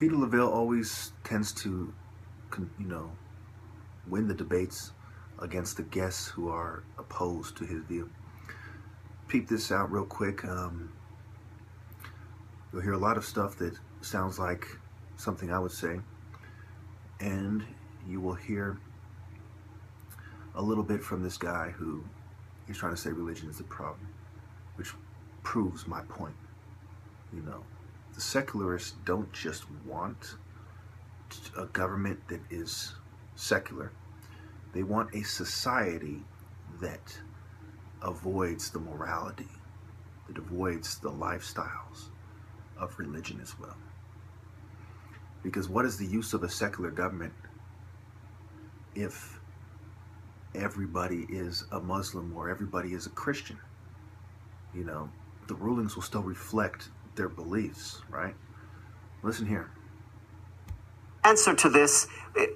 Peter Lavelle always tends to, win the debates against the guests who are opposed to his view. Peep this out real quick. You'll hear a lot of stuff that sounds like something I would say, and you will hear a little bit from this guy who he's trying to say religion is the problem, which proves my point. The secularists don't just want a government that is secular. They want a society that avoids the morality, that avoids the lifestyles of religion as well. Because what is the use of a secular government if everybody is a Muslim or everybody is a Christian? The rulings will still reflect their beliefs, right? Listen here. Answer to this,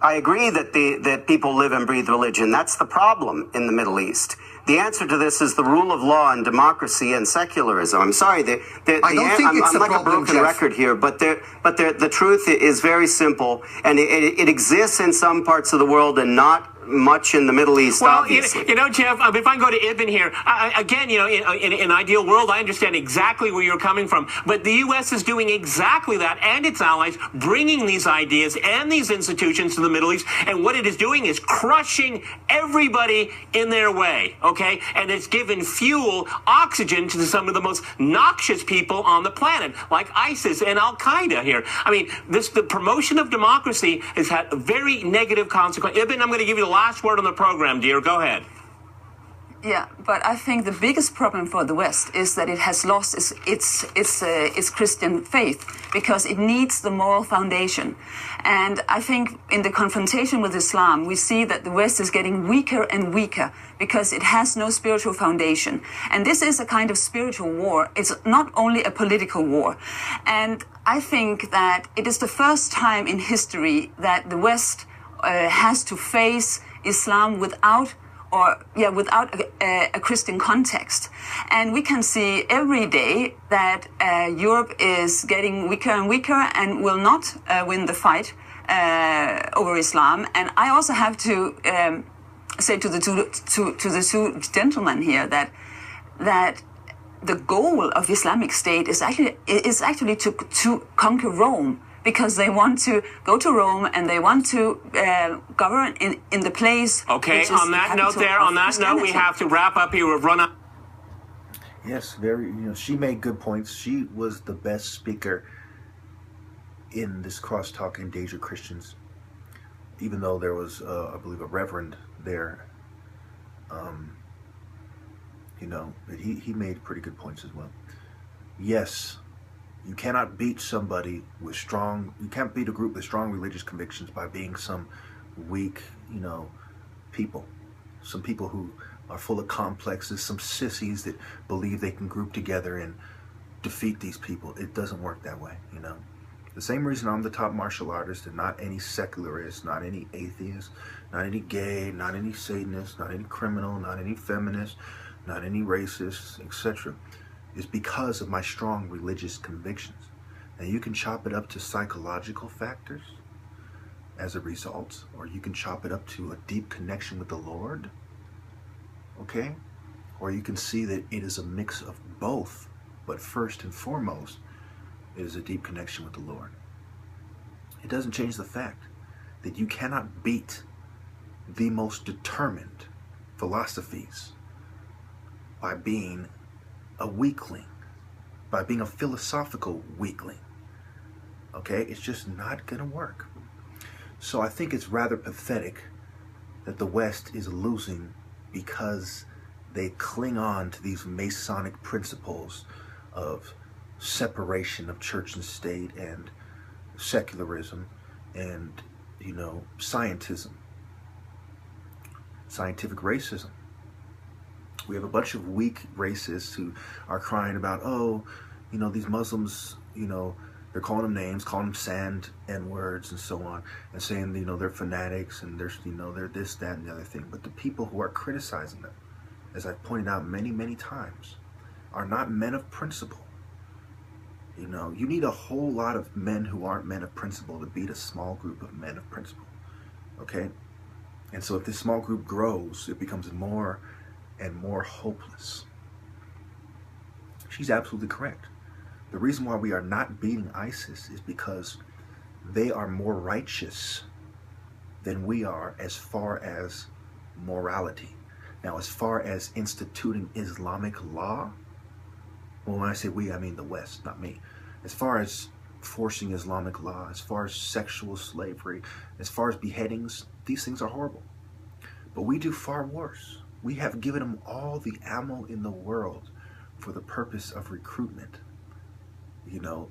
I agree that people live and breathe religion. That's the problem in the Middle East. The answer to this is the rule of law and democracy and secularism. I'm sorry, I'm like a broken record here, but the truth is very simple, and it exists in some parts of the world and not much in the Middle East, well, obviously. Jeff, if I can go to Ibn here, again, in an ideal world, I understand exactly where you're coming from. But the U.S. is doing exactly that, and its allies, bringing these ideas and these institutions to the Middle East. And what it is doing is crushing everybody in their way, okay? And it's given fuel, oxygen to some of the most noxious people on the planet, like ISIS and Al-Qaeda here. I mean, the promotion of democracy has had very negative consequences. Ibn, I'm going to give you the last word on the program, dear. Go ahead. Yeah, but I think the biggest problem for the West is that it has lost its Christian faith because it needs the moral foundation. And I think in the confrontation with Islam, we see that the West is getting weaker and weaker because it has no spiritual foundation. And this is a kind of spiritual war. It's not only a political war. And I think that it is the first time in history that the West has to face Islam without a Christian context. And we can see every day that Europe is getting weaker and weaker and will not win the fight over Islam. And I also have to say to the two gentlemen here that the goal of Islamic State is actually to conquer Rome, because they want to go to Rome and they want to govern in the place. Okay, on that note, we have to wrap up here. We've run out. Yes, she made good points. She was the best speaker in this crosstalk Endangered Christians, even though there was, I believe, a reverend there. He made pretty good points as well. Yes. You cannot beat somebody with you can't beat a group with strong religious convictions by being some weak, people. Some people who are full of complexes, some sissies that believe they can group together and defeat these people. It doesn't work that way, The same reason I'm the top martial artist and not any secularist, not any atheist, not any gay, not any Satanist, not any criminal, not any feminist, not any racist, etc., is because of my strong religious convictions. Now you can chop it up to psychological factors as a result, or you can chop it up to a deep connection with the Lord, okay? Or you can see that it is a mix of both, but first and foremost, it is a deep connection with the Lord. It doesn't change the fact that you cannot beat the most determined philosophies by being a weakling, by being a philosophical weakling. Okay, it's just not gonna work. So I think it's rather pathetic that the West is losing because they cling on to these Masonic principles of separation of church and state and secularism and, scientism, scientific racism. We have a bunch of weak racists who are crying about, these Muslims, they're calling them names, calling them sand N-words and so on, and saying, they're fanatics and they're this, that, and the other thing. But the people who are criticizing them, as I've pointed out many, many times, are not men of principle. You know, you need a whole lot of men who aren't men of principle to beat a small group of men of principle. Okay? And so if this small group grows, it becomes more and more hopeless. She's absolutely correct. The reason why we are not beating ISIS is because they are more righteous than we are as far as morality. Now, as far as instituting Islamic law, well, when I say we, I mean the West, not me. As far as forcing Islamic law, as far as sexual slavery, as far as beheadings, these things are horrible. But we do far worse. We have given them all the ammo in the world for the purpose of recruitment. You know,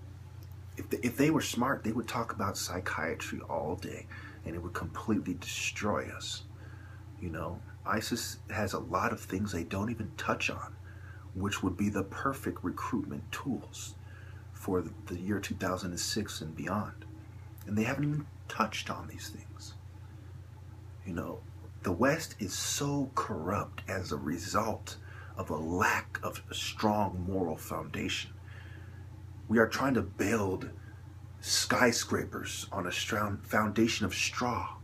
if they were smart, they would talk about psychiatry all day, and it would completely destroy us. You know, ISIS has a lot of things they don't even touch on, which would be the perfect recruitment tools for the year 2006 and beyond. And they haven't even touched on these things. You know, the West is so corrupt as a result of a lack of a strong moral foundation. We are trying to build skyscrapers on a foundation of straw,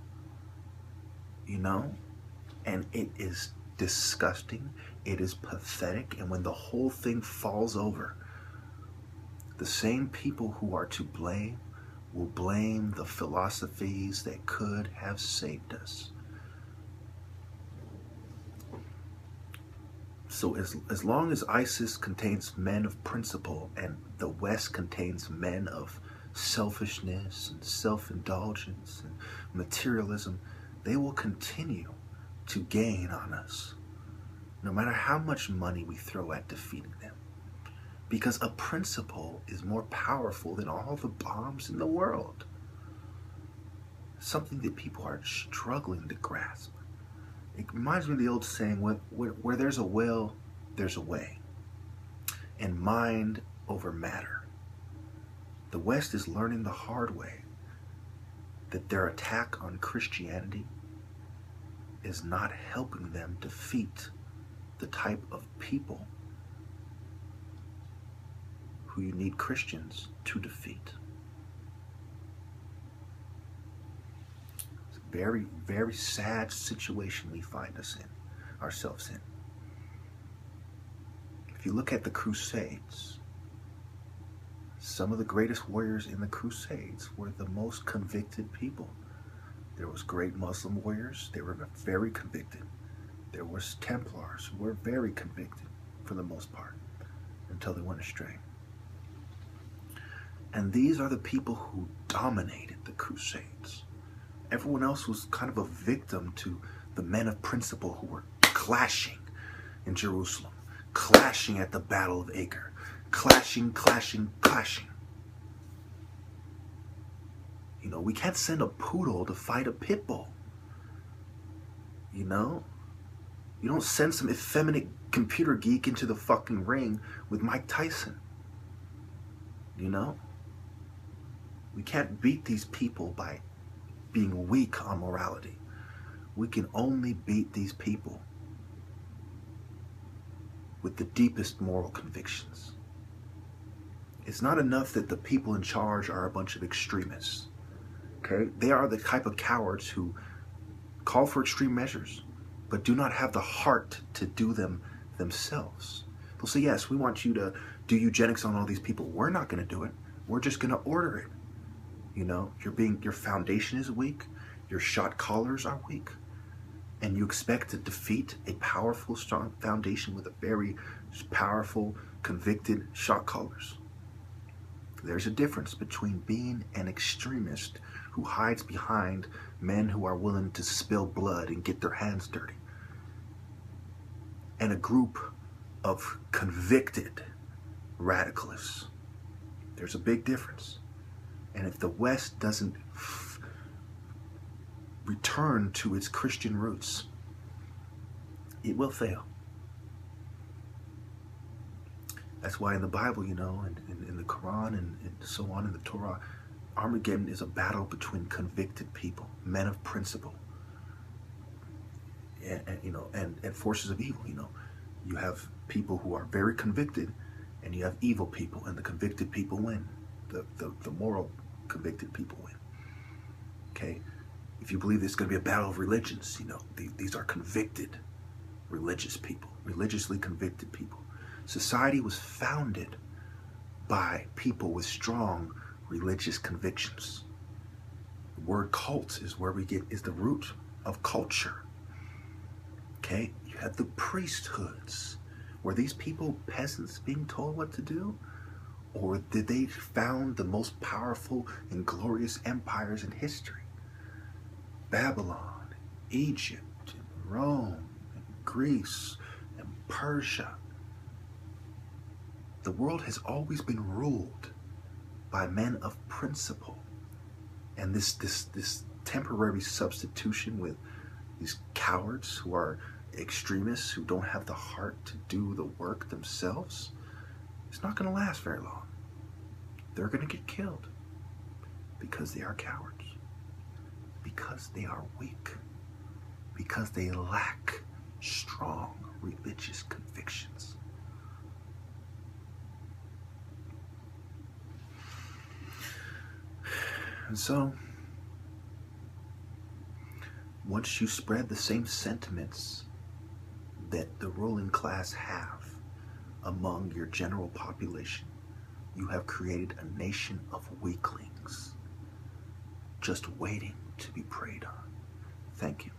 you know? And it is disgusting. It is pathetic. And when the whole thing falls over, the same people who are to blame will blame the philosophies that could have saved us. So as long as ISIS contains men of principle and the West contains men of selfishness and self-indulgence and materialism, they will continue to gain on us, no matter how much money we throw at defeating them. Because a principle is more powerful than all the bombs in the world. Something that people are struggling to grasp. It reminds me of the old saying, where there's a will, there's a way. And mind over matter. The West is learning the hard way that their attack on Christianity is not helping them defeat the type of people who you need Christians to defeat. It's a very, very sad situation we find ourselves in. If you look at the Crusades, some of the greatest warriors in the Crusades were the most convicted people. There was great Muslim warriors, they were very convicted. There was Templars who were very convicted for the most part, until they went astray. And these are the people who dominated the Crusades. Everyone else was kind of a victim to the men of principle who were clashing in Jerusalem, clashing at the Battle of Acre, clashing. You know, we can't send a poodle to fight a pit bull. You know? You don't send some effeminate computer geek into the fucking ring with Mike Tyson. You know? We can't beat these people by being weak on morality. We can only beat these people with the deepest moral convictions. It's not enough that the people in charge are a bunch of extremists. Okay? They are the type of cowards who call for extreme measures, but do not have the heart to do them themselves. They'll say, yes, we want you to do eugenics on all these people. We're not going to do it. We're just going to order it. You know, your foundation is weak. Your shot callers are weak. And you expect to defeat a powerful, strong foundation with a very powerful, convicted shot callers. There's a difference between being an extremist who hides behind men who are willing to spill blood and get their hands dirty, and a group of convicted radicalists. There's a big difference. And if the West doesn't return to its Christian roots, it will fail. That's why in the Bible, you know, and in the Quran and so on in the Torah, Armageddon is a battle between convicted people, men of principle, and forces of evil. You know, you have people who are very convicted, and you have evil people, and the convicted people win. The moral convicted people win. Okay? If you believe there's going to be a battle of religions, you know, these are convicted religious people, religiously convicted people. Society was founded by people with strong religious convictions. The word cult is where is the root of culture. Okay? You have the priesthoods. Were these people peasants being told what to do? Or did they found the most powerful and glorious empires in history? Babylon, Egypt, and Rome, and Greece, and Persia. The world has always been ruled by men of principle. And this temporary substitution with these cowards who are extremists, who don't have the heart to do the work themselves, it's not going to last very long. They're going to get killed because they are cowards, because they are weak, because they lack strong religious convictions. And so, once you spread the same sentiments that the ruling class have among your general population, you have created a nation of weaklings, just waiting to be preyed on. Thank you.